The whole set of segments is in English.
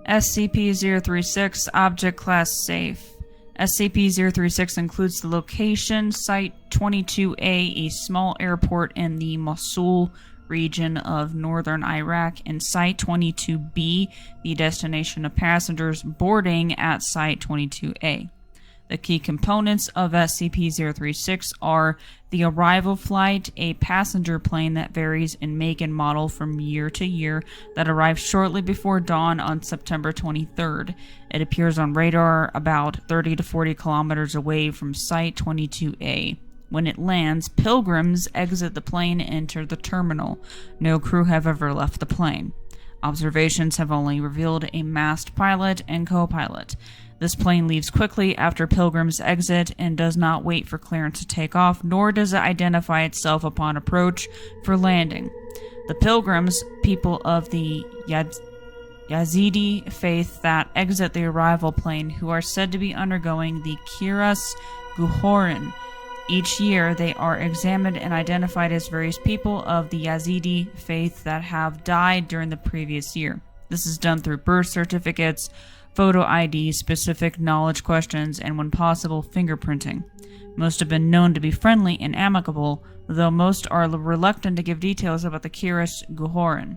SCP-036 Object Class Safe. SCP-036 includes the location Site-22A, a small airport in the Mosul region of northern Iraq, and Site-22B, the destination of passengers boarding at Site-22A. The key components of SCP-036 are the arrival flight, a passenger plane that varies in make and model from year to year that arrives shortly before dawn on September 23rd. It appears on radar about 30 to 40 kilometers away from Site-22A. When it lands, pilgrims exit the plane and enter the terminal. No crew have ever left the plane. Observations have only revealed a masked pilot and co-pilot. This plane leaves quickly after pilgrims exit and does not wait for clearance to take off, nor does it identify itself upon approach for landing. The pilgrims, people of the Yazidi faith that exit the arrival plane, who are said to be undergoing the Kiras Guhorîn. Each year, they are examined and identified as various people of the Yazidi faith that have died during the previous year. This is done through birth certificates, photo ID, specific knowledge questions, and when possible, fingerprinting. Most have been known to be friendly and amicable, though most are reluctant to give details about the Kiras Guhorîn.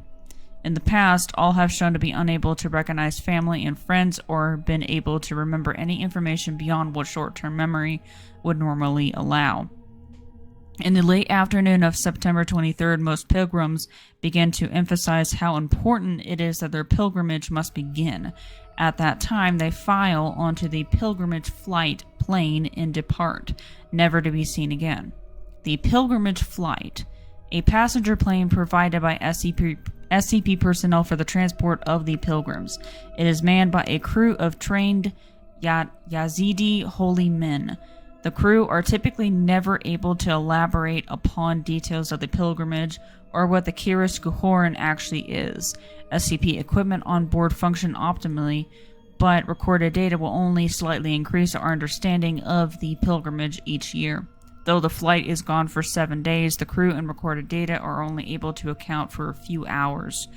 In the past, all have shown to be unable to recognize family and friends or been able to remember any information beyond what short-term memory would normally allow. In the late afternoon of September 23rd, most pilgrims began to emphasize how important it is that their pilgrimage must begin. At that time, they file onto the pilgrimage flight plane and depart, never to be seen again. The pilgrimage flight, a passenger plane provided by SCP personnel for the transport of the pilgrims. It is manned by a crew of trained Yazidi holy men. The crew are typically never able to elaborate upon details of the pilgrimage or what the Kiras Guhorîn actually is. SCP equipment on board function optimally, but recorded data will only slightly increase our understanding of the pilgrimage each year. Though the flight is gone for 7 days, the crew and recorded data are only able to account for a few hours.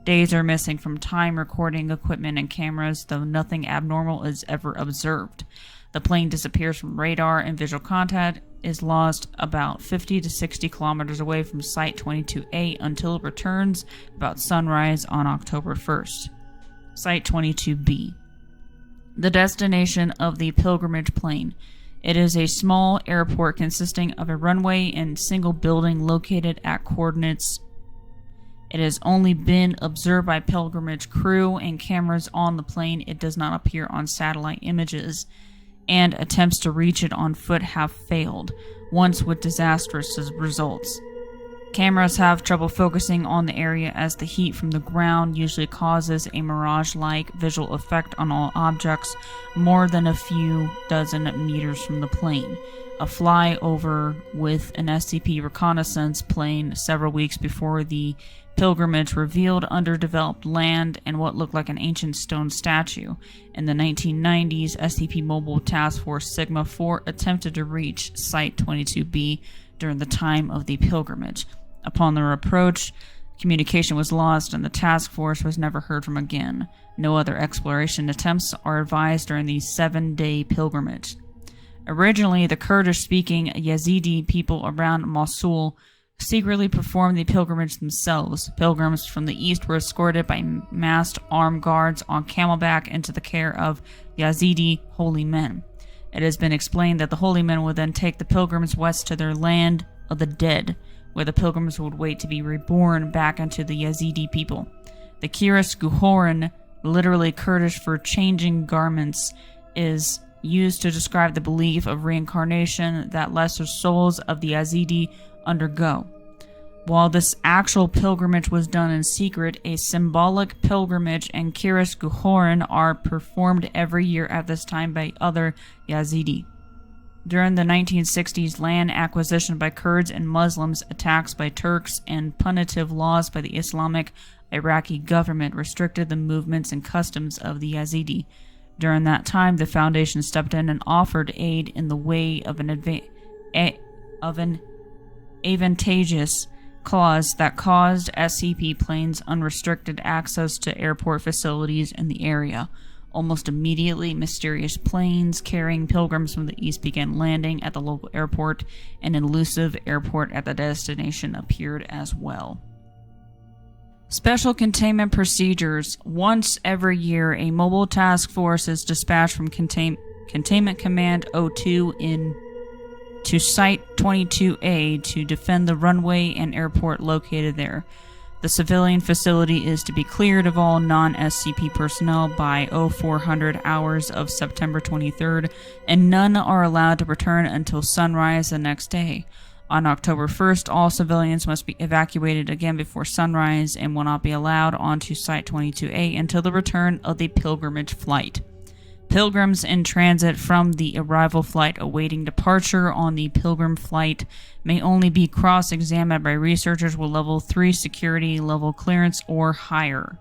Days are missing from time recording equipment and cameras, though nothing abnormal is ever observed. The plane disappears from radar and visual contact is lost about 50 to 60 kilometers away from Site-22A until it returns about sunrise on October 1st. Site-22B. The destination of the pilgrimage plane. It is a small airport consisting of a runway and single building located at coordinates. It has only been observed by pilgrimage crew and cameras on the plane. It does not appear on satellite images, and attempts to reach it on foot have failed, once with disastrous results. Cameras have trouble focusing on the area as the heat from the ground usually causes a mirage-like visual effect on all objects more than a few dozen meters from the plane. A flyover with an SCP reconnaissance plane several weeks before the pilgrimage revealed underdeveloped land and what looked like an ancient stone statue. In the 1990s, SCP Mobile Task Force Sigma-4 attempted to reach Site-22B during the time of the pilgrimage. Upon their approach, communication was lost and the task force was never heard from again. No other exploration attempts are advised during the 7-day pilgrimage. Originally, the Kurdish-speaking Yazidi people around Mosul secretly performed the pilgrimage themselves. Pilgrims from the east were escorted by masked armed guards on camelback into the care of Yazidi holy men. It has been explained that the holy men would then take the pilgrims west to their land of the dead, where the pilgrims would wait to be reborn back into the Yazidi people. The Kiras Guhorîn, literally Kurdish for changing garments, is used to describe the belief of reincarnation that lesser souls of the Yazidi undergo. While this actual pilgrimage was done in secret, a symbolic pilgrimage and Kiras Guhorîn are performed every year at this time by other Yazidi. During the 1960s, land acquisition by Kurds and Muslims, attacks by Turks, and punitive laws by the Islamic Iraqi government restricted the movements and customs of the Yazidi. During that time, the Foundation stepped in and offered aid in the way of an advantageous clause that caused SCP planes unrestricted access to airport facilities in the area. Almost immediately, mysterious planes carrying pilgrims from the east began landing at the local airport. An elusive airport at the destination appeared as well. Special containment procedures. Once every year, a mobile task force is dispatched from Containment Command 02 to Site 22A to defend the runway and airport located there. The civilian facility is to be cleared of all non-SCP personnel by 0400 hours of September 23rd, and none are allowed to return until sunrise the next day. On October 1st, all civilians must be evacuated again before sunrise and will not be allowed onto Site 22A until the return of the pilgrimage flight. Pilgrims in transit from the arrival flight awaiting departure on the pilgrim flight may only be cross-examined by researchers with level 3 security level clearance or higher.